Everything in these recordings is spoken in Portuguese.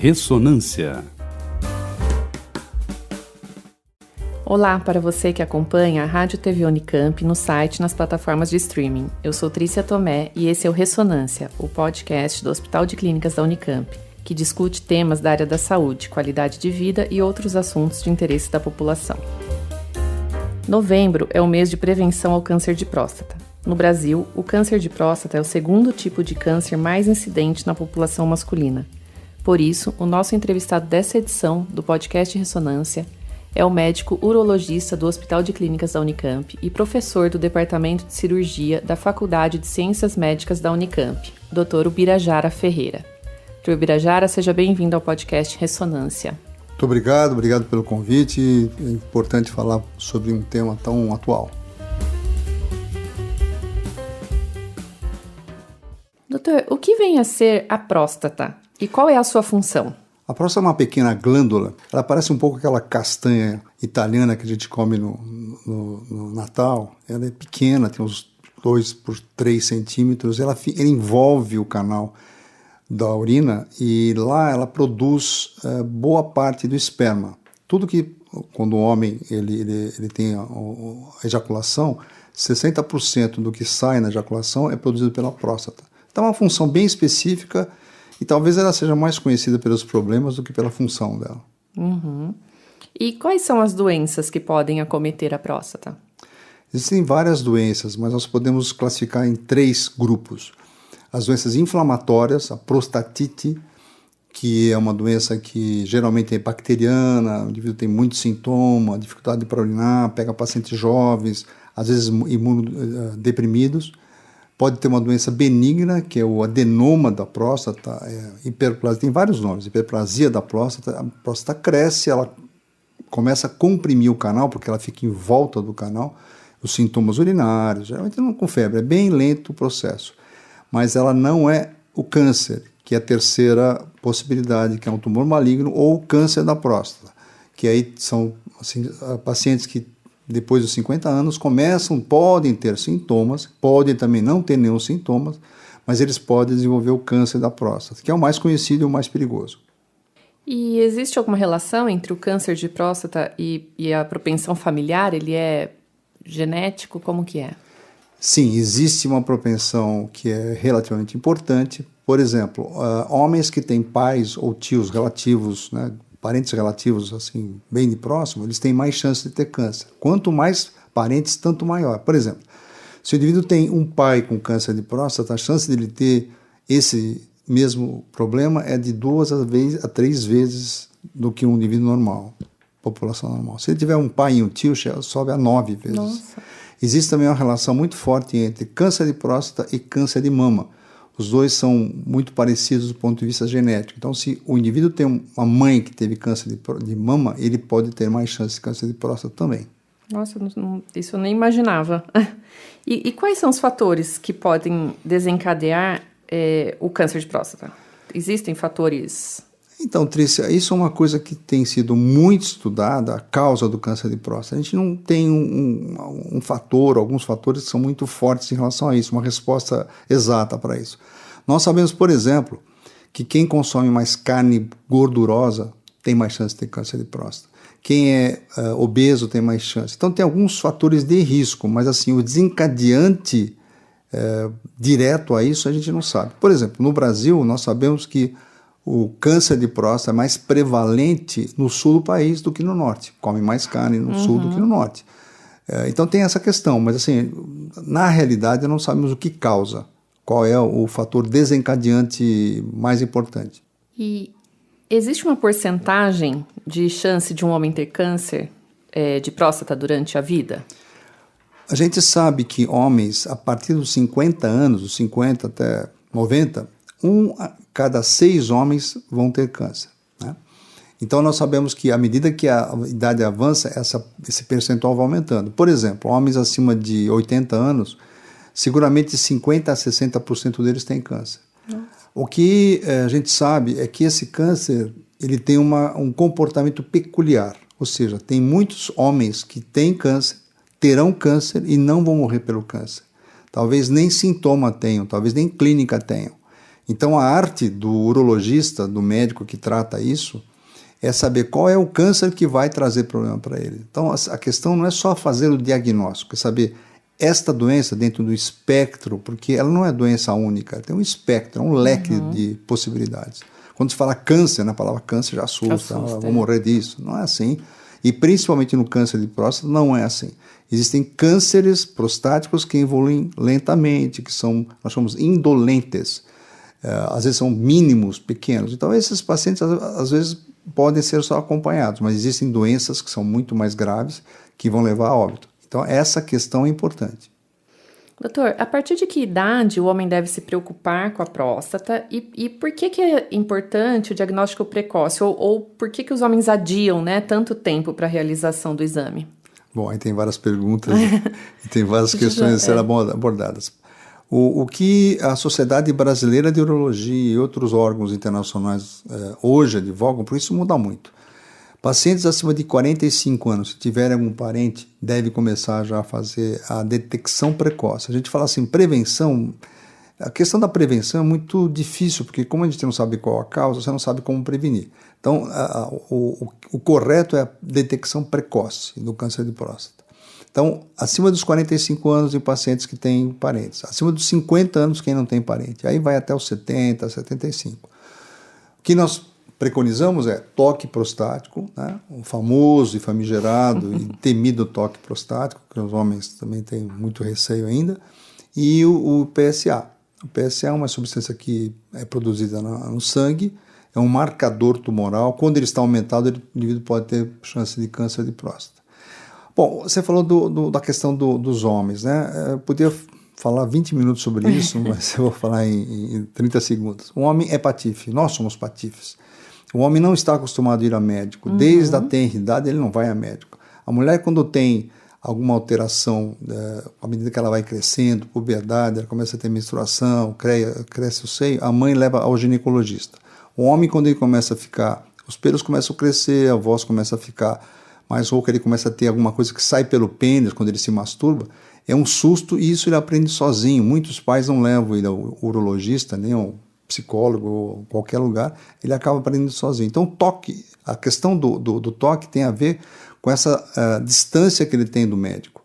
Ressonância. Olá para você que acompanha a Rádio TV Unicamp no site e nas plataformas de streaming. Eu sou Trícia Tomé e esse é o Ressonância, o podcast do Hospital de Clínicas da Unicamp, que discute temas da área da saúde, qualidade de vida e outros assuntos de interesse da população. Novembro é o mês de prevenção ao câncer de próstata. No Brasil, o câncer de próstata é o segundo tipo de câncer mais incidente na população masculina. Por isso, o nosso entrevistado dessa edição do podcast Ressonância é o médico urologista do Hospital de Clínicas da Unicamp e professor do Departamento de Cirurgia da Faculdade de Ciências Médicas da Unicamp, Dr. Ubirajara Ferreira. Dr. Ubirajara, seja bem-vindo ao podcast Ressonância. Muito obrigado pelo convite. É importante falar sobre um tema tão atual. Doutor, o que vem a ser a próstata e qual é a sua função? A próstata é uma pequena glândula, ela parece um pouco aquela castanha italiana que a gente come no Natal. Ela é pequena, tem uns 2 por 3 centímetros, ela envolve o canal da urina e lá ela produz boa parte do esperma. Tudo que, quando o homem ele tem a ejaculação, 60% do que sai na ejaculação é produzido pela próstata. Então é uma função bem específica e talvez ela seja mais conhecida pelos problemas do que pela função dela. Uhum. E quais são as doenças que podem acometer a próstata? Existem várias doenças, mas nós podemos classificar em 3 grupos. As doenças inflamatórias, a prostatite, que é uma doença que geralmente é bacteriana, o indivíduo tem muito sintoma, dificuldade para urinar, pega pacientes jovens, às vezes imunodeprimidos. Pode ter uma doença benigna, que é o adenoma da próstata, hiperplasia, tem vários nomes, hiperplasia da próstata. A próstata cresce, ela começa a comprimir o canal, porque ela fica em volta do canal, os sintomas urinários, geralmente não com febre, é bem lento o processo. Mas ela não é o câncer, que é a terceira possibilidade, que é um tumor maligno, ou o câncer da próstata, que aí são pacientes que depois dos 50 anos, podem ter sintomas, podem também não ter nenhum sintomas, mas eles podem desenvolver o câncer da próstata, que é o mais conhecido e o mais perigoso. E existe alguma relação entre o câncer de próstata e a propensão familiar? Ele é genético? Como que é? Sim, existe uma propensão que é relativamente importante. Por exemplo, homens que têm pais ou tios relativos, né, parentes relativos, assim, bem de próximo, eles têm mais chance de ter câncer. Quanto mais parentes, tanto maior. Por exemplo, se o indivíduo tem um pai com câncer de próstata, a chance de ele ter esse mesmo problema é de 2 a 3 vezes do que um indivíduo normal, população normal. Se ele tiver um pai e um tio, sobe a 9 vezes. Nossa. Existe também uma relação muito forte entre câncer de próstata e câncer de mama. Os dois são muito parecidos do ponto de vista genético. Então, se o indivíduo tem uma mãe que teve câncer de mama, ele pode ter mais chance de câncer de próstata também. Nossa, isso eu nem imaginava. E quais são os fatores que podem desencadear o câncer de próstata? Existem fatores? Então, Trícia, isso é uma coisa que tem sido muito estudada, a causa do câncer de próstata. A gente não tem alguns fatores que são muito fortes em relação a isso, uma resposta exata para isso. Nós sabemos, por exemplo, que quem consome mais carne gordurosa tem mais chance de ter câncer de próstata. Quem é obeso tem mais chance. Então, tem alguns fatores de risco, mas assim, o desencadeante direto a isso a gente não sabe. Por exemplo, no Brasil, nós sabemos que o câncer de próstata é mais prevalente no sul do país do que no norte. Come mais carne no sul do que no norte. Então tem essa questão, mas assim, na realidade não sabemos o que causa, qual é o fator desencadeante mais importante. E existe uma porcentagem de chance de um homem ter câncer de próstata durante a vida? A gente sabe que homens, a partir dos 50 anos, dos 50 até 90, a cada 6 homens vão ter câncer, né? Então nós sabemos que à medida que a idade avança, esse percentual vai aumentando. Por exemplo, homens acima de 80 anos, seguramente 50% a 60% deles têm câncer. Nossa. O que a gente sabe é que esse câncer ele tem um comportamento peculiar, ou seja, tem muitos homens que têm câncer, terão câncer e não vão morrer pelo câncer. Talvez nem sintoma tenham, talvez nem clínica tenham. Então a arte do urologista, do médico que trata isso, é saber qual é o câncer que vai trazer problema para ele. Então a questão não é só fazer o diagnóstico, é saber esta doença dentro do espectro, porque ela não é doença única, tem um espectro, um leque de possibilidades. Quando se fala câncer, na palavra câncer já assusta, vou morrer disso. Não é assim. E principalmente no câncer de próstata, não é assim. Existem cânceres prostáticos que evoluem lentamente, que nós chamamos indolentes. Às vezes são mínimos, pequenos. Então esses pacientes às vezes podem ser só acompanhados, mas existem doenças que são muito mais graves que vão levar a óbito. Então essa questão é importante. Doutor, a partir de que idade o homem deve se preocupar com a próstata e por que é importante o diagnóstico precoce ou por que os homens adiam, né, tanto tempo para a realização do exame? Bom, aí tem várias perguntas e tem várias questões a serem abordadas. O que a Sociedade Brasileira de Urologia e outros órgãos internacionais hoje advogam, por isso muda muito. Pacientes acima de 45 anos, se tiverem algum parente, deve começar já a fazer a detecção precoce. A gente fala assim, prevenção, a questão da prevenção é muito difícil, porque como a gente não sabe qual a causa, você não sabe como prevenir. Então, o correto é a detecção precoce do câncer de próstata. Então, acima dos 45 anos em pacientes que têm parentes, acima dos 50 anos quem não tem parente, aí vai até os 70, 75. O que nós preconizamos é toque prostático, né? O famoso e famigerado e temido toque prostático, que os homens também têm muito receio ainda, e o PSA. O PSA é uma substância que é produzida no sangue, é um marcador tumoral. Quando ele está aumentado, o indivíduo pode ter chance de câncer de próstata. Bom, você falou da questão dos homens, né? Eu podia falar 20 minutos sobre isso, mas eu vou falar em 30 segundos. O homem é patife, nós somos patifes. O homem não está acostumado a ir a médico. Desde a tenridade ele não vai a médico. A mulher, quando tem alguma alteração, à medida que ela vai crescendo, puberdade, ela começa a ter menstruação, cresce o seio, a mãe leva ao ginecologista. O homem, quando ele começa a ficar, os pelos começam a crescer, a voz começa a ficar mais rouca, ele começa a ter alguma coisa que sai pelo pênis quando ele se masturba, é um susto e isso ele aprende sozinho. Muitos pais não levam ele ao urologista, nem ao psicólogo ou qualquer lugar, ele acaba aprendendo sozinho. Então, toque, a questão do toque tem a ver com essa distância que ele tem do médico.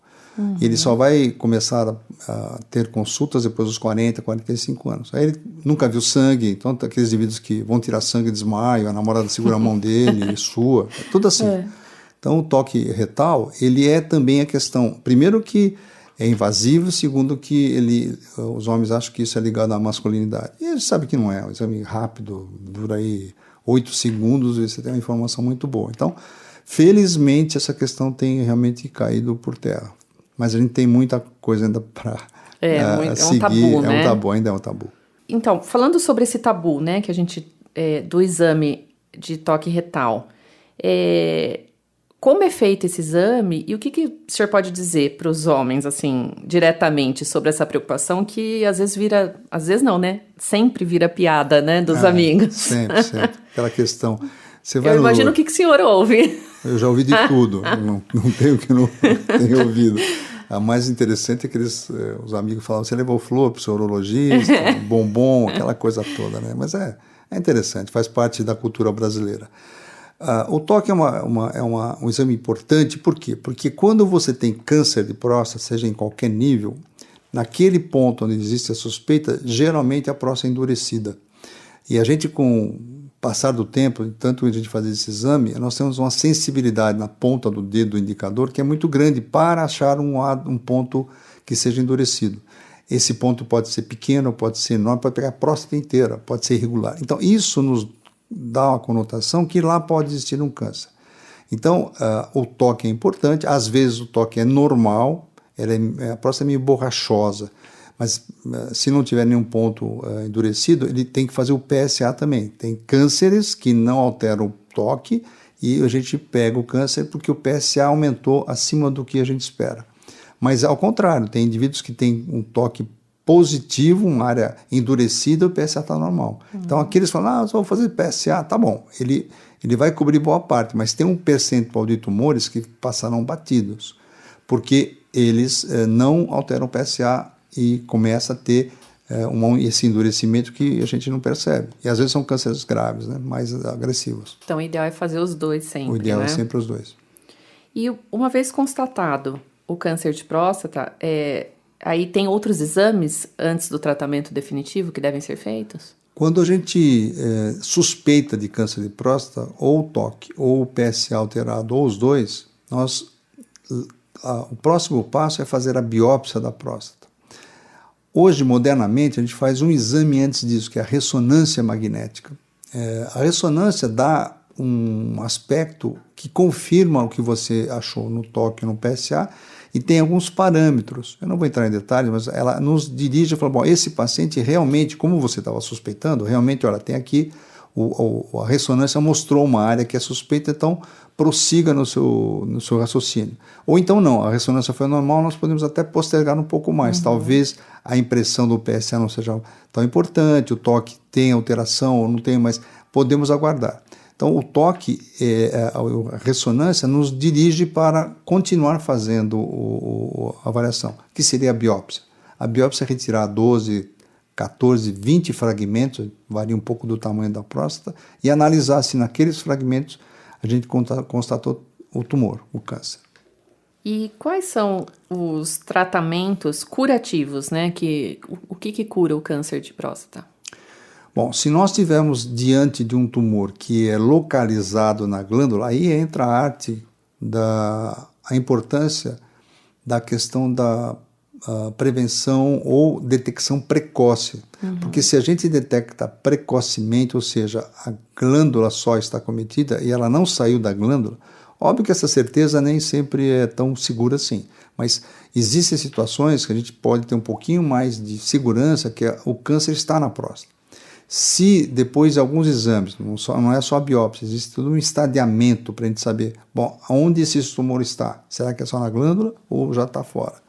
Ele só vai começar a ter consultas depois dos 40, 45 anos. Aí ele nunca viu sangue, então aqueles indivíduos que vão tirar sangue desmaio, a namorada segura a mão dele, ele sua, é tudo assim. Então, o toque retal, ele é também a questão, primeiro que é invasivo, segundo que os homens acham que isso é ligado à masculinidade. E eles sabem que não é, um exame rápido, dura aí 8 segundos e você tem uma informação muito boa. Então, felizmente, essa questão tem realmente caído por terra. Mas a gente tem muita coisa ainda para seguir. É um tabu, né? É um tabu, ainda é um tabu. Então, falando sobre esse tabu, né, que a gente, do exame de toque retal, como é feito esse exame e o que o senhor pode dizer para os homens, assim, diretamente sobre essa preocupação que às vezes não, né? Sempre vira piada, né, dos amigos. Sempre. Aquela questão. Eu imagino o que o senhor ouve. Eu já ouvi de tudo, não tenho que não tenho ouvido. A mais interessante é que os amigos falavam, você levou flor para o seu urologista, bombom, aquela coisa toda, né? Mas é interessante, faz parte da cultura brasileira. O toque é um exame importante, por quê? Porque quando você tem câncer de próstata, seja em qualquer nível, naquele ponto onde existe a suspeita, geralmente a próstata é endurecida. E a gente, com o passar do tempo, tanto a gente fazer esse exame, nós temos uma sensibilidade na ponta do dedo do indicador que é muito grande para achar um ponto que seja endurecido. Esse ponto pode ser pequeno, pode ser enorme, pode pegar a próstata inteira, pode ser irregular. Então, isso nos dá uma conotação que lá pode existir um câncer. Então, o toque é importante, às vezes o toque é normal, a próstata é meio borrachosa, mas se não tiver nenhum ponto endurecido, ele tem que fazer o PSA também. Tem cânceres que não alteram o toque e a gente pega o câncer porque o PSA aumentou acima do que a gente espera. Mas ao contrário, tem indivíduos que têm um toque positivo, uma área endurecida, o PSA está normal. Então aqueles falam, só vou fazer PSA, tá bom, ele vai cobrir boa parte, mas tem um percentual de tumores que passarão batidos, porque eles não alteram o PSA e começa a ter esse endurecimento que a gente não percebe. E às vezes são cânceres graves, né? Mais agressivos. Então o ideal é fazer os dois sempre, O ideal né? é sempre os dois. E uma vez constatado o câncer de próstata, aí tem outros exames antes do tratamento definitivo que devem ser feitos? Quando a gente suspeita de câncer de próstata, ou o toque, ou o PSA alterado, ou os dois, o próximo passo é fazer a biópsia da próstata. Hoje, modernamente, a gente faz um exame antes disso, que é a ressonância magnética. A ressonância dá um aspecto que confirma o que você achou no toque, no PSA, e tem alguns parâmetros. Eu não vou entrar em detalhes, mas ela nos dirige e fala, bom, esse paciente realmente, como você estava suspeitando, realmente, olha, tem aqui, a ressonância mostrou uma área que é suspeita, então prossiga no seu raciocínio. Ou então não, a ressonância foi normal, nós podemos até postergar um pouco mais. Talvez a impressão do PSA não seja tão importante, o toque tem alteração ou não tem, mas podemos aguardar. Então, o toque, a ressonância, nos dirige para continuar fazendo a avaliação, que seria a biópsia. A biópsia é retirar 12, 14, 20 fragmentos, varia um pouco do tamanho da próstata, e analisar se naqueles fragmentos a gente constatou o tumor, o câncer. E quais são os tratamentos curativos, né? O que cura o câncer de próstata? Bom, se nós estivermos diante de um tumor que é localizado na glândula, aí entra a importância da questão da prevenção ou detecção precoce. Porque se a gente detecta precocemente, ou seja, a glândula só está acometida e ela não saiu da glândula, óbvio que essa certeza nem sempre é tão segura assim, mas existem situações que a gente pode ter um pouquinho mais de segurança que o câncer está na próstata. Se depois de alguns exames, não é só a biópsia, existe todo um estadiamento para a gente saber, bom, onde esse tumor está? Será que é só na glândula ou já está fora?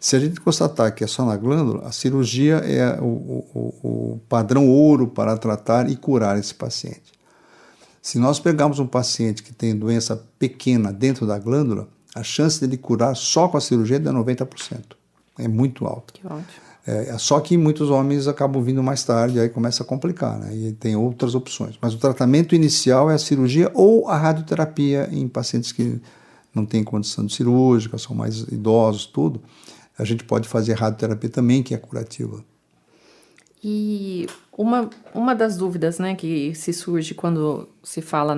Se a gente constatar que é só na glândula, a cirurgia é o padrão ouro para tratar e curar esse paciente. Se nós pegarmos um paciente que tem doença pequena dentro da glândula, a chance dele curar só com a cirurgia é de 90%. É muito alta. Que ótimo. Só que muitos homens acabam vindo mais tarde, aí começa a complicar, né? E tem outras opções. Mas o tratamento inicial é a cirurgia ou a radioterapia em pacientes que não têm condição de cirúrgica, são mais idosos, tudo. A gente pode fazer radioterapia também, que é curativa. E uma das dúvidas, né, que se surge quando se fala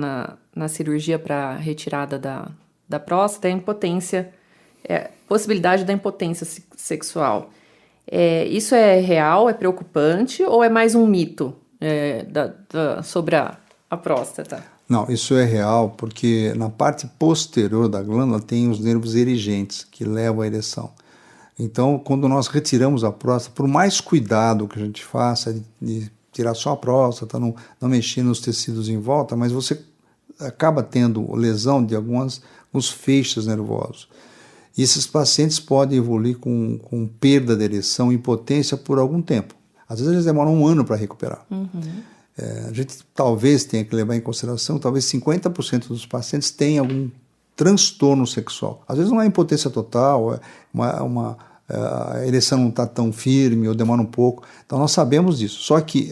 na cirurgia para retirada da próstata é a impotência, possibilidade da impotência sexual. Isso é real, é preocupante ou é mais um mito sobre a próstata? Não, isso é real porque na parte posterior da glândula tem os nervos erigentes que levam à ereção. Então, quando nós retiramos a próstata, por mais cuidado que a gente faça de tirar só a próstata, não mexer nos tecidos em volta, mas você acaba tendo lesão de alguns feixes nervosos. E esses pacientes podem evoluir com perda de ereção e impotência por algum tempo. Às vezes eles demoram 1 ano para recuperar. A gente talvez tenha que levar em consideração, talvez 50% dos pacientes tenham algum transtorno sexual. Às vezes não é impotência total, a ereção não está tão firme ou demora um pouco. Então nós sabemos disso. Só que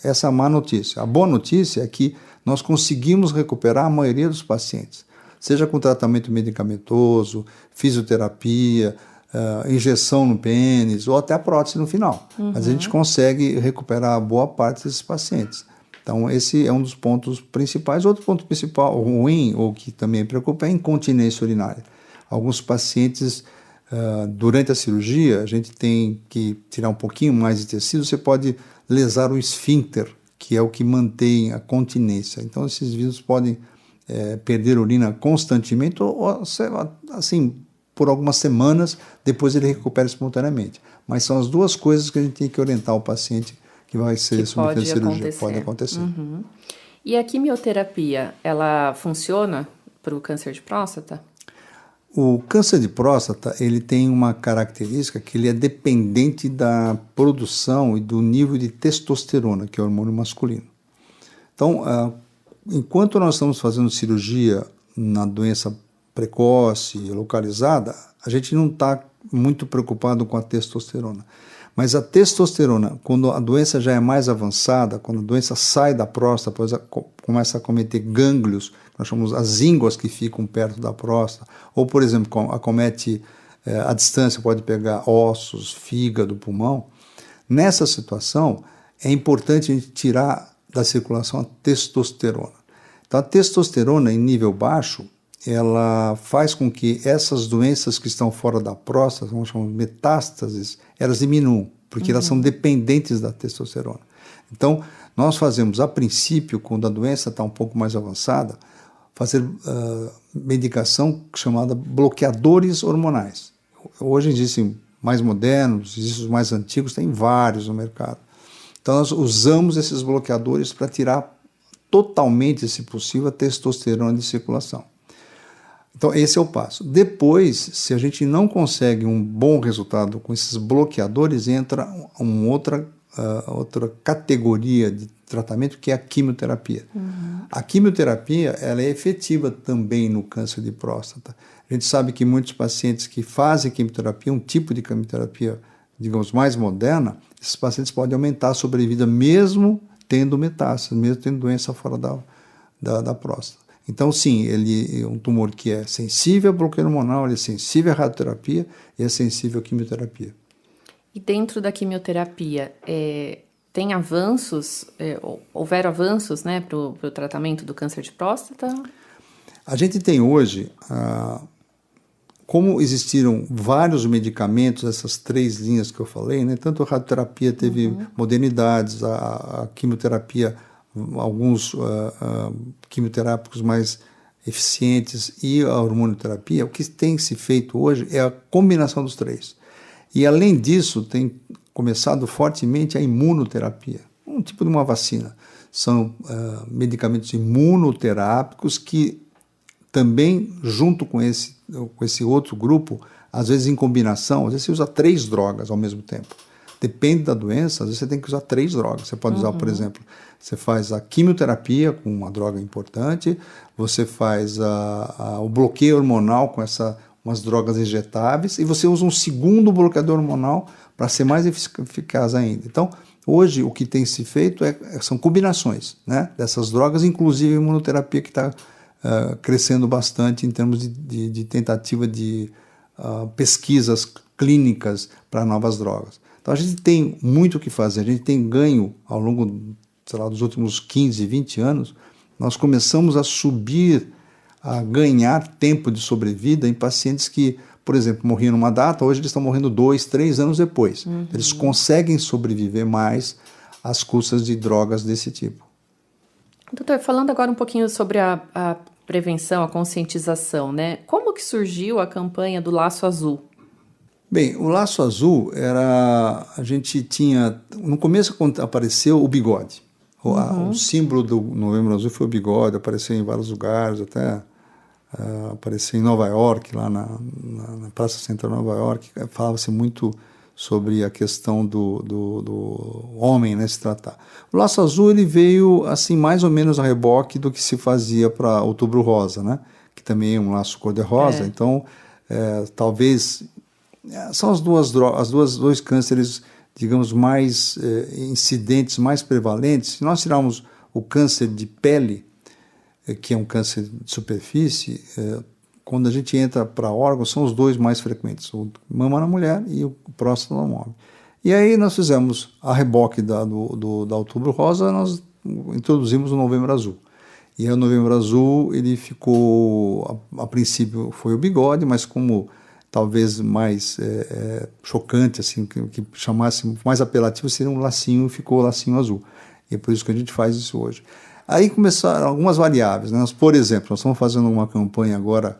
essa é a má notícia. A boa notícia é que nós conseguimos recuperar a maioria dos pacientes, seja com tratamento medicamentoso, fisioterapia, injeção no pênis ou até a prótese no final. Mas a gente consegue recuperar boa parte desses pacientes. Então esse é um dos pontos principais. Outro ponto principal ruim, ou que também preocupa, é a incontinência urinária. Alguns pacientes, durante a cirurgia, a gente tem que tirar um pouquinho mais de tecido, você pode lesar o esfíncter, que é o que mantém a continência. Então esses vírus podem perder urina constantemente ou assim, por algumas semanas, depois ele recupera espontaneamente. Mas são as duas coisas que a gente tem que orientar o paciente que vai ser submetido à cirurgia. Pode acontecer. E a quimioterapia, ela funciona para o câncer de próstata? O câncer de próstata, ele tem uma característica que ele é dependente da produção e do nível de testosterona, que é o hormônio masculino. Então, enquanto nós estamos fazendo cirurgia na doença precoce, localizada, a gente não está muito preocupado com a testosterona. Mas a testosterona, quando a doença já é mais avançada, quando a doença sai da próstata, depois começa a acometer gânglios, nós chamamos as ínguas que ficam perto da próstata, ou, por exemplo, acomete à distância, pode pegar ossos, fígado, pulmão. Nessa situação, é importante a gente tirar da circulação a testosterona. Então, a testosterona em nível baixo, ela faz com que essas doenças que estão fora da próstata, vamos chamar de metástases, elas diminuam, porque elas são dependentes da testosterona. Então, nós fazemos, a princípio, quando a doença está um pouco mais avançada, fazer medicação chamada bloqueadores hormonais. Hoje existem mais modernos, existem os mais antigos, tem vários no mercado. Então, nós usamos esses bloqueadores para tirar totalmente, se possível, a testosterona de circulação. Então, esse é o passo. Depois, se a gente não consegue um bom resultado com esses bloqueadores, entra outra categoria de tratamento, que é a quimioterapia. A quimioterapia, ela é efetiva também no câncer de próstata. A gente sabe que muitos pacientes que fazem quimioterapia, um tipo de quimioterapia, digamos, mais moderna, esses pacientes podem aumentar a sobrevida mesmo tendo metástase, mesmo tendo doença fora da próstata. Então, sim, ele é um tumor que é sensível ao bloqueio hormonal, ele é sensível à radioterapia e é sensível à quimioterapia. E dentro da quimioterapia, tem avanços, houveram avanços, né, para o tratamento do câncer de próstata? A gente tem hoje, como existiram vários medicamentos, essas 3 linhas que eu falei, né, tanto a radioterapia teve modernidades, a quimioterapia, alguns quimioterápicos mais eficientes e a hormonioterapia, o que tem se feito hoje é a combinação dos 3. E, além disso, tem começado fortemente a imunoterapia, um tipo de uma vacina. São medicamentos imunoterápicos que também, junto com esse outro grupo, às vezes em combinação, às vezes você usa 3 drogas ao mesmo tempo. Depende da doença, às vezes você tem que usar 3 drogas. Você pode usar, por exemplo, você faz a quimioterapia com uma droga importante, você faz o bloqueio hormonal com umas drogas injetáveis, e você usa um segundo bloqueador hormonal para ser mais eficaz ainda. Então, hoje, o que tem se feito são combinações, né, dessas drogas, inclusive a imunoterapia, que está crescendo bastante em termos de tentativa de pesquisas clínicas para novas drogas. Então, a gente tem muito o que fazer, a gente tem ganho ao longo, dos últimos 15, 20 anos, nós começamos a ganhar tempo de sobrevida em pacientes que, por exemplo, morriam numa data, hoje eles estão morrendo 2, 3 anos depois. Eles conseguem sobreviver mais às custas de drogas desse tipo. Doutor, falando agora um pouquinho sobre a prevenção, a conscientização, né? Como que surgiu a campanha do Laço Azul? Bem, o Laço Azul a gente tinha, no começo quando apareceu o bigode. O símbolo do Novembro Azul foi o bigode, apareceu em vários lugares, até apareceu em Nova York, lá na Praça Central de Nova York, falava-se muito sobre a questão do homem, né, se tratar. O Laço Azul, ele veio assim mais ou menos a reboque do que se fazia para Outubro Rosa, né, que também é um laço cor-de-rosa. Então, talvez são dois cânceres, digamos, mais incidentes, mais prevalentes. Se nós tirarmos o câncer de pele, que é um câncer de superfície, quando a gente entra para órgãos, são os 2 mais frequentes, o mama na mulher e o próstata no homem. E aí nós fizemos a reboque da Outubro Rosa, nós introduzimos o Novembro Azul. E aí o Novembro Azul, ele ficou, a princípio foi o bigode, mas como talvez mais chocante, assim, que chamasse mais apelativo, seria um lacinho, ficou o lacinho azul. E é por isso que a gente faz isso hoje. Aí começaram algumas variáveis, né? Por exemplo, nós estamos fazendo uma campanha agora,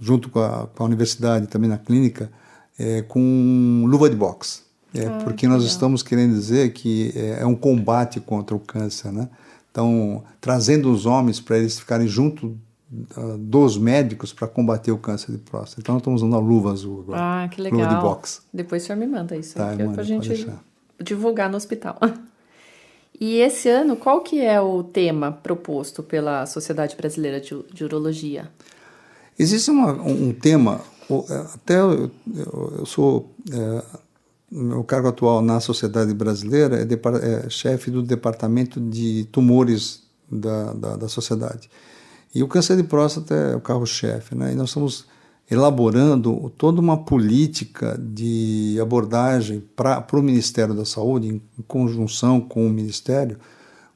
junto com a universidade, também na clínica, com luva de boxe. Porque nós estamos querendo dizer que é um combate contra o câncer, né? Então, trazendo os homens para eles ficarem junto dos médicos para combater o câncer de próstata. Então, nós estamos usando a luva azul agora. Ah, que legal. Luva de boxe. Depois o senhor me manda isso, tá, para a gente divulgar no hospital. E esse ano, qual que é o tema proposto pela Sociedade Brasileira de Urologia? Existe um tema, até eu sou meu cargo atual na Sociedade Brasileira é chefe do Departamento de Tumores da Sociedade. E o câncer de próstata é o carro-chefe, né? E nós estamos elaborando toda uma política de abordagem para o Ministério da Saúde, em conjunção com o Ministério,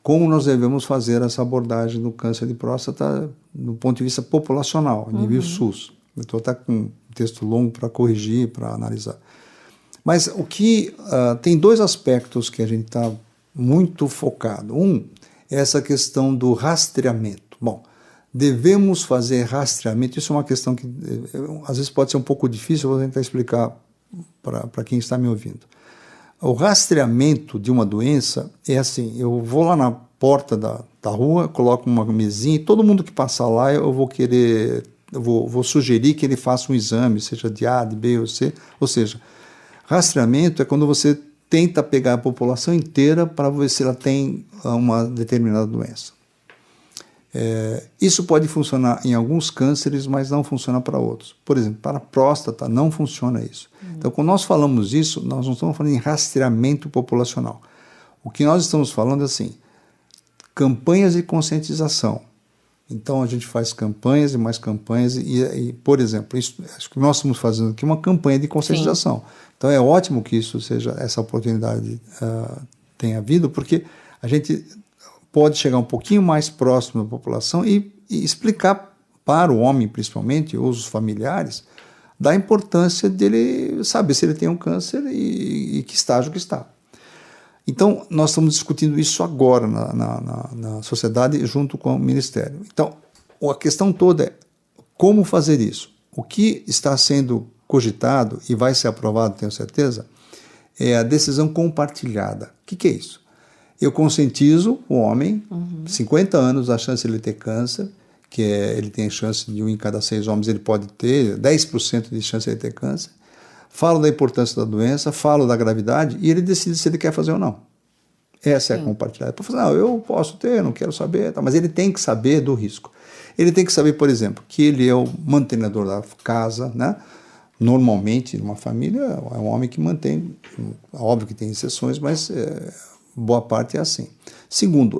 como nós devemos fazer essa abordagem do câncer de próstata do ponto de vista populacional, nível SUS. Eu estou até com um texto longo para corrigir, para analisar. Mas o que tem dois aspectos que a gente está muito focado. Um é essa questão do rastreamento. Bom, devemos fazer rastreamento. Isso é uma questão que às vezes pode ser um pouco difícil, eu vou tentar explicar para quem está me ouvindo. O rastreamento de uma doença é assim, eu vou lá na porta da rua, coloco uma mesinha e todo mundo que passar lá eu vou sugerir que ele faça um exame, seja de A, de B ou C. Ou seja, rastreamento é quando você tenta pegar a população inteira para ver se ela tem uma determinada doença. Isso pode funcionar em alguns cânceres, mas não funciona para outros. Por exemplo, para a próstata não funciona isso. Então, quando nós falamos isso, nós não estamos falando em rastreamento populacional. O que nós estamos falando é assim, campanhas de conscientização. Então, a gente faz campanhas e mais campanhas e por exemplo, acho que nós estamos fazendo aqui uma campanha de conscientização. Sim. Então, é ótimo que essa oportunidade tenha havido, porque a gente pode chegar um pouquinho mais próximo da população e explicar para o homem, principalmente, ou os familiares, da importância dele saber se ele tem um câncer e que estágio que está. Então, nós estamos discutindo isso agora na sociedade junto com o Ministério. Então, a questão toda é como fazer isso. O que está sendo cogitado e vai ser aprovado, tenho certeza, é a decisão compartilhada. O que é isso? Eu conscientizo o homem, 50 anos, a chance de ele ter câncer, que ele tem a chance de 1 em cada 6 homens, ele pode ter 10% de chance de ele ter câncer. Falo da importância da doença, falo da gravidade e ele decide se ele quer fazer ou não. Essa é a compartilhada. Para falar, eu posso ter, não quero saber, tá, mas ele tem que saber do risco. Ele tem que saber, por exemplo, que ele é o mantenedor da casa, né? Normalmente, numa família, é um homem que mantém, óbvio que tem exceções, mas boa parte é assim. Segundo,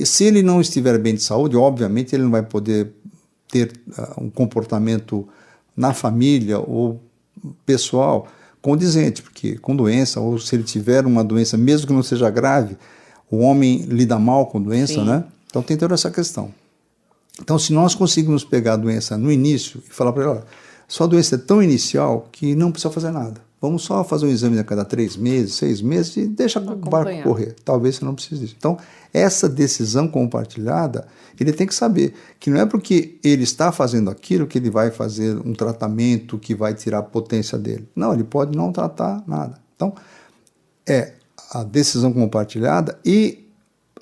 se ele não estiver bem de saúde, obviamente ele não vai poder ter um comportamento na família ou pessoal condizente, porque com doença, ou se ele tiver uma doença, mesmo que não seja grave, o homem lida mal com doença, Sim. né? Então tem toda essa questão. Então, se nós conseguirmos pegar a doença no início e falar para ela, sua doença é tão inicial que não precisa fazer nada. Vamos só fazer um exame a cada 3 meses, 6 meses e deixa o barco correr. Talvez você não precise disso. Então, essa decisão compartilhada, ele tem que saber que não é porque ele está fazendo aquilo que ele vai fazer um tratamento que vai tirar a potência dele. Não, ele pode não tratar nada. Então, é a decisão compartilhada e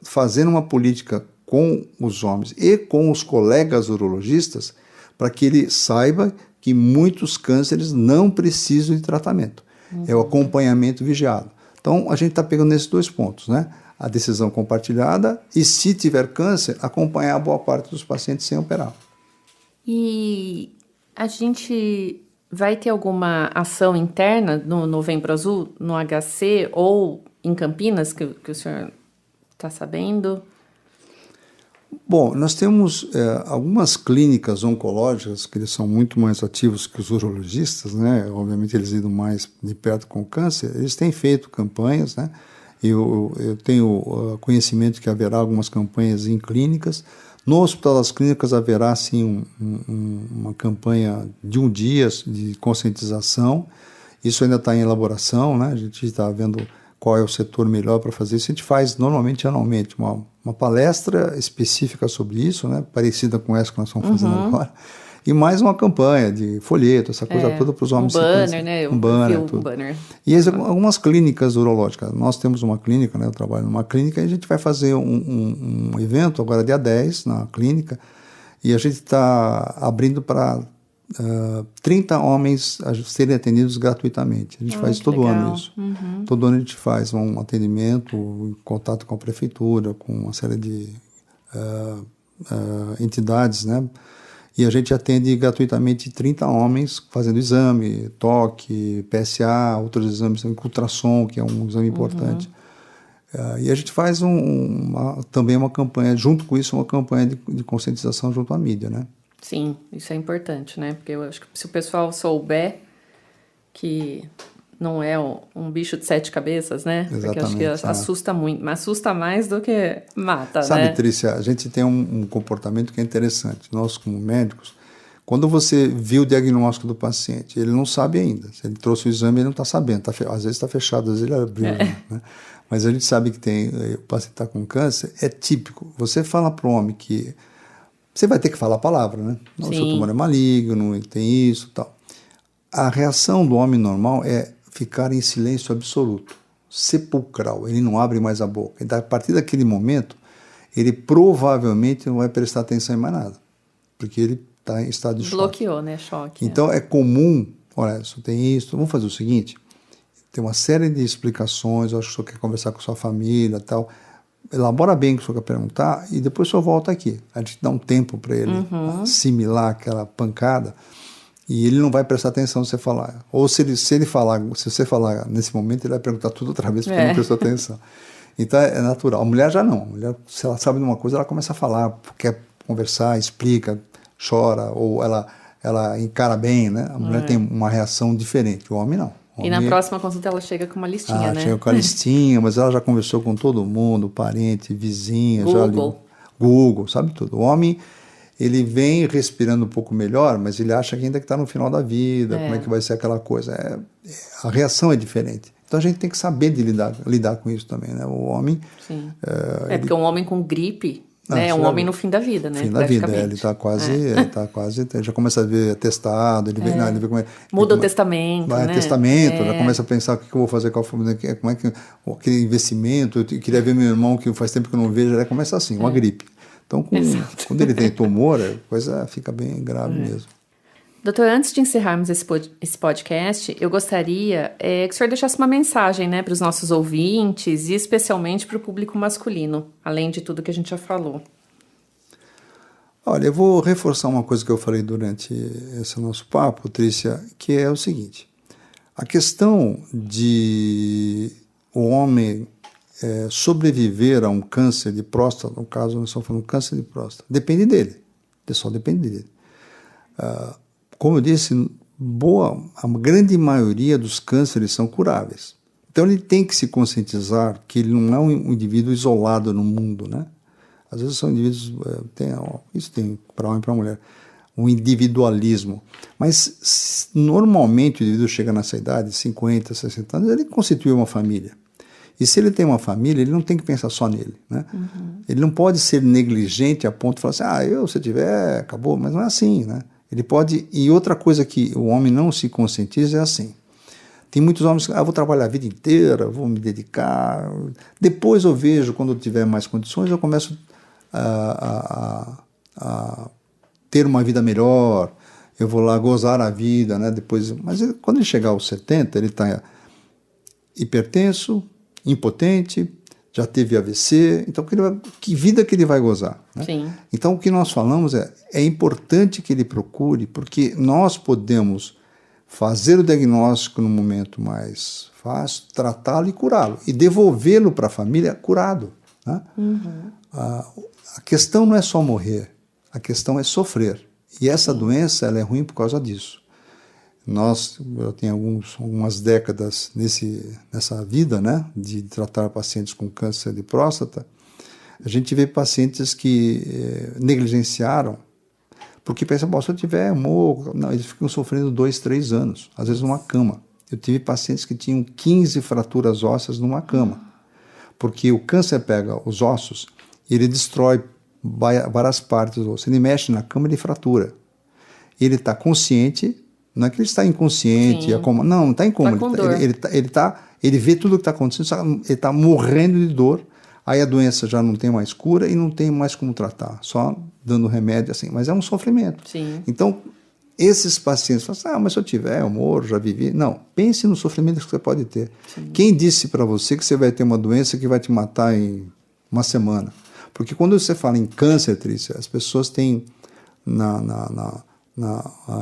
fazendo uma política com os homens e com os colegas urologistas para que ele saiba que muitos cânceres não precisam de tratamento. É o acompanhamento vigiado. Então, a gente está pegando nesses 2 pontos, né? A decisão compartilhada e, se tiver câncer, acompanhar a boa parte dos pacientes sem operar. E a gente vai ter alguma ação interna no Novembro Azul, no HC ou em Campinas, que o senhor está sabendo? Bom, nós temos algumas clínicas oncológicas que eles são muito mais ativos que os urologistas, né? Obviamente eles lidam mais de perto com o câncer, eles têm feito campanhas, né? Eu tenho conhecimento que haverá algumas campanhas em clínicas. No Hospital das Clínicas haverá, sim, uma campanha de 1 dia de conscientização. Isso ainda está em elaboração, né? A gente está vendo qual é o setor melhor para fazer isso. A gente faz normalmente anualmente uma palestra específica sobre isso, né, parecida com essa que nós estamos fazendo agora, e mais uma campanha de folheto, essa coisa toda para os homens. Banner, né? Um banner. E algumas clínicas urológicas. Nós temos uma clínica, né, eu trabalho numa clínica, e a gente vai fazer um evento agora dia 10 na clínica, e a gente está abrindo para 30 homens a serem atendidos gratuitamente. A gente faz todo ano isso. Todo ano a gente faz um atendimento em contato com a prefeitura, com uma série de entidades, né? E a gente atende gratuitamente 30 homens fazendo exame, toque, PSA, outros exames, ultrassom, que é um exame importante. E a gente faz também uma campanha, junto com isso, uma campanha de conscientização junto à mídia, né? Sim, isso é importante, né? Porque eu acho que se o pessoal souber que não é um bicho de 7 cabeças, né? Exatamente, porque eu acho que assusta muito, mas assusta mais do que mata, Sabe, né? Trícia, a gente tem um comportamento que é interessante. Nós, como médicos, quando você viu o diagnóstico do paciente, ele não sabe ainda. Se ele trouxe o exame, ele não está sabendo. Às vezes está fechado, às vezes ele abriu. Né? Mas a gente sabe que o paciente está com câncer, é típico. Você fala para o homem que... Você vai ter que falar a palavra, né? Não, o seu tumor é maligno, ele tem isso e tal. A reação do homem normal é ficar em silêncio absoluto, sepulcral. Ele não abre mais a boca. Então, a partir daquele momento, ele provavelmente não vai prestar atenção em mais nada. Porque ele está em estado de choque. Bloqueou, né? Choque. Então, é comum... Olha, só tem isso. Vamos fazer o seguinte. Tem uma série de explicações. Eu acho que o senhor quer conversar com sua família e tal. Elabora bem o que o senhor quer perguntar e depois o senhor volta aqui. A gente dá um tempo para ele assimilar aquela pancada e ele não vai prestar atenção se você falar. Ou se você falar nesse momento, ele vai perguntar tudo outra vez porque não prestou atenção. Então é natural. A mulher já não. A mulher, se ela sabe de uma coisa, ela começa a falar, quer conversar, explica, chora, ou ela encara bem, né? A mulher tem uma reação diferente. O homem não. E na próxima consulta ela chega com uma listinha, né? Chega com a listinha, mas ela já conversou com todo mundo, parente, vizinha, Google, sabe tudo. O homem, ele vem respirando um pouco melhor, mas ele acha que ainda está no final da vida, como é que vai ser aquela coisa. A reação é diferente. Então a gente tem que saber de lidar com isso também, né? O homem... Sim. Porque um homem com gripe... É um homem no fim da vida, né? Fim da vida, ele está quase, já começa a ver atestado, ele vê como é. Muda o testamento, né? Testamento, já começa a pensar o que eu vou fazer com a família, como é que aquele investimento, eu queria ver meu irmão que faz tempo que eu não vejo, já começa assim, uma gripe. Então, quando ele tem tumor, a coisa fica bem grave mesmo. Doutor, antes de encerrarmos esse podcast, eu gostaria que o senhor deixasse uma mensagem, né, para os nossos ouvintes e especialmente para o público masculino, além de tudo que a gente já falou. Olha, eu vou reforçar uma coisa que eu falei durante esse nosso papo, Trícia, que é o seguinte. A questão de o homem sobreviver a um câncer de próstata, no caso, nós estamos falando de câncer de próstata, depende dele. O pessoal depende dele. Como eu disse, a grande maioria dos cânceres são curáveis. Então ele tem que se conscientizar que ele não é um indivíduo isolado no mundo, né? Às vezes são indivíduos, isso tem para homem e para mulher, um individualismo. Mas normalmente o indivíduo chega nessa idade, 50, 60 anos, ele constitui uma família. E se ele tem uma família, ele não tem que pensar só nele, né? Ele não pode ser negligente a ponto de falar assim, se eu tiver, acabou, mas não é assim, né? Ele pode... E outra coisa que o homem não se conscientiza é assim. Tem muitos homens que vou trabalhar a vida inteira, vou me dedicar. Depois eu vejo, quando eu tiver mais condições, eu começo a ter uma vida melhor, eu vou lá gozar a vida, né? Depois, mas quando ele chegar aos 70, ele está hipertenso, impotente, já teve AVC, então que vida que ele vai gozar? Né? Sim. Então o que nós falamos é importante que ele procure, porque nós podemos fazer o diagnóstico no momento mais fácil, tratá-lo e curá-lo, e devolvê-lo para a família curado. Né? A questão não é só morrer, a questão é sofrer. E essa doença ela é ruim por causa disso. Eu tenho algumas décadas nessa vida, né, de tratar pacientes com câncer de próstata. A gente vê pacientes que negligenciaram, porque pensam, se eu tiver amor, não, eles ficam sofrendo 2, 3 anos, às vezes numa cama. Eu tive pacientes que tinham 15 fraturas ósseas numa cama, porque o câncer pega os ossos e ele destrói várias partes do osso. Ele mexe na cama, ele fratura. Ele está consciente. Não é que ele está inconsciente, não está incômodo. Ele vê tudo o que está acontecendo, ele está morrendo de dor, aí a doença já não tem mais cura e não tem mais como tratar, só dando remédio assim, mas é um sofrimento. Sim. Então, esses pacientes falam assim, mas se eu tiver, eu morro, já vivi. Não, pense no sofrimento que você pode ter. Sim. Quem disse para você que você vai ter uma doença que vai te matar em uma semana? Porque quando você fala em câncer, Trícia, as pessoas têm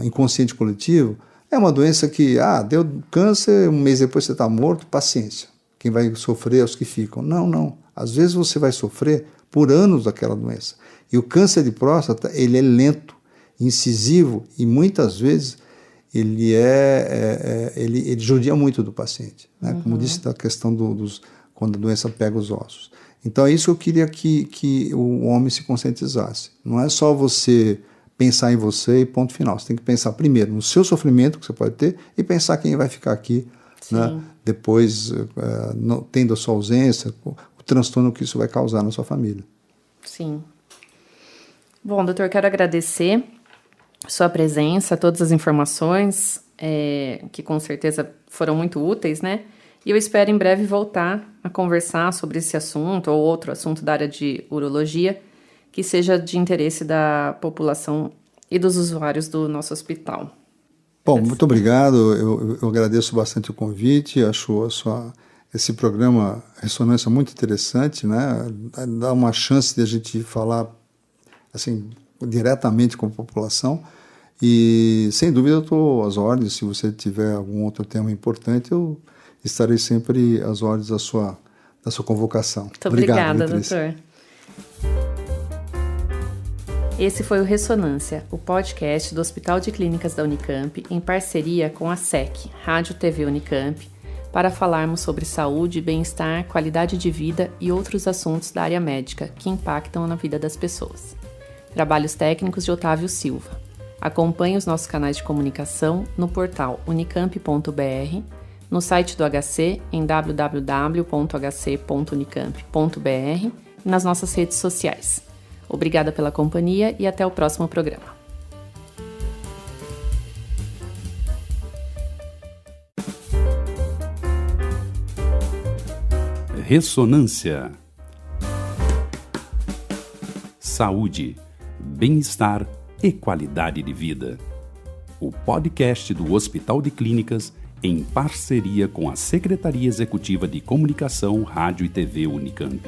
inconsciente coletivo, é uma doença que, deu câncer, um mês depois você está morto, paciência. Quem vai sofrer é os que ficam. Não. Às vezes você vai sofrer por anos daquela doença. E o câncer de próstata, ele é lento, incisivo e muitas vezes ele judia muito do paciente, né? Como disse, da questão quando a doença pega os ossos. Então é isso que eu queria que o homem se conscientizasse. Não é só você pensar em você e ponto final. Você tem que pensar primeiro no seu sofrimento que você pode ter e pensar quem vai ficar aqui, né? Depois, tendo a sua ausência, o transtorno que isso vai causar na sua família. Sim. Bom, doutor, quero agradecer sua presença, todas as informações, que com certeza foram muito úteis, né? E eu espero em breve voltar a conversar sobre esse assunto ou outro assunto da área de urologia que seja de interesse da população e dos usuários do nosso hospital. Bom, muito obrigado. Eu agradeço bastante o convite. Acho esse programa Ressonância muito interessante, né? Dá uma chance de a gente falar assim, diretamente com a população. E, sem dúvida, eu estou às ordens. Se você tiver algum outro tema importante, eu estarei sempre às ordens da sua convocação. Muito obrigada, doutor. Esse foi o Ressonância, o podcast do Hospital de Clínicas da Unicamp, em parceria com a SEC, Rádio TV Unicamp, para falarmos sobre saúde, bem-estar, qualidade de vida e outros assuntos da área médica que impactam na vida das pessoas. Trabalhos técnicos de Otávio Silva. Acompanhe os nossos canais de comunicação no portal unicamp.br, no site do HC em www.hc.unicamp.br e nas nossas redes sociais. Obrigada pela companhia e até o próximo programa. Ressonância. Saúde, bem-estar e qualidade de vida. O podcast do Hospital de Clínicas em parceria com a Secretaria Executiva de Comunicação, Rádio e TV Unicamp.